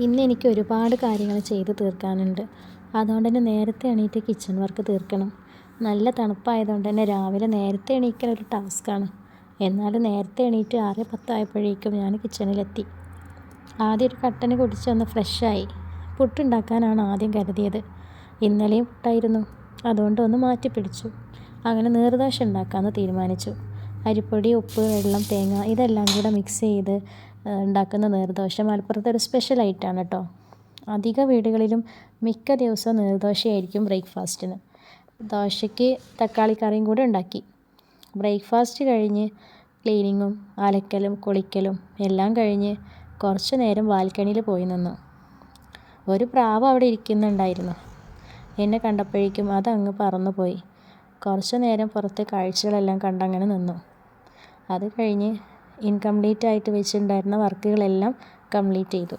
ഇന്ന് എനിക്ക് ഒരുപാട് കാര്യങ്ങൾ ചെയ്ത് തീർക്കാനുണ്ട്. അതുകൊണ്ട് തന്നെ നേരത്തെ എണീറ്റ് കിച്ചൺ വർക്ക് തീർക്കണം. നല്ല തണുപ്പായതുകൊണ്ട് തന്നെ രാവിലെ നേരത്തെ എണീക്കൽ ഒരു ടാസ്ക്കാണ്. എന്നാലും നേരത്തെ എണീറ്റ് 6:10 ആയപ്പോഴേക്കും ഞാൻ കിച്ചണിലെത്തി. ആദ്യം ഒരു കട്ടൻ കുടിച്ച് ഒന്ന് ഫ്രഷായി. പുട്ടുണ്ടാക്കാനാണ് ആദ്യം കരുതിയത്. ഇന്നലെയും പുട്ടായിരുന്നു. അതുകൊണ്ട് ഒന്ന് മാറ്റിപ്പിടിച്ചു. അങ്ങനെ നീർദോശ ഉണ്ടാക്കാമെന്ന് തീരുമാനിച്ചു. അരിപ്പൊടി, ഉപ്പ്, വെള്ളം, തേങ്ങ ഇതെല്ലാം കൂടെ മിക്സ് ചെയ്ത് ഉണ്ടാക്കുന്ന നീർദോശ മലപ്പുറത്തെ ഒരു സ്പെഷ്യൽ ഐറ്റമാണ് കേട്ടോ. അധിക വീടുകളിലും മിക്ക ദിവസവും നീർദോശയായിരിക്കും ബ്രേക്ക്ഫാസ്റ്റിന്. ദോശയ്ക്ക് തക്കാളി കറിയും കൂടെ ഉണ്ടാക്കി. ബ്രേക്ക്ഫാസ്റ്റ് കഴിഞ്ഞ് ക്ലീനിങ്ങും അലക്കലും കുളിക്കലും എല്ലാം കഴിഞ്ഞ് കുറച്ച് നേരം ബാൽക്കണിയിൽ പോയി നിന്നു. ഒരു പ്രാവ് അവിടെ ഇരിക്കുന്നുണ്ടായിരുന്നു. എന്നെ കണ്ടപ്പോഴേക്കും അതങ്ങ് പറന്നുപോയി. കുറച്ച് നേരം പുറത്തെ കാഴ്ചകളെല്ലാം കണ്ടങ്ങനെ നിന്നു. അത് കഴിഞ്ഞ് ഇൻകംപ്ലീറ്റ് ആയിട്ട് വെച്ചിട്ടുണ്ടായിരുന്ന വർക്കുകളെല്ലാം കംപ്ലീറ്റ് ചെയ്തു.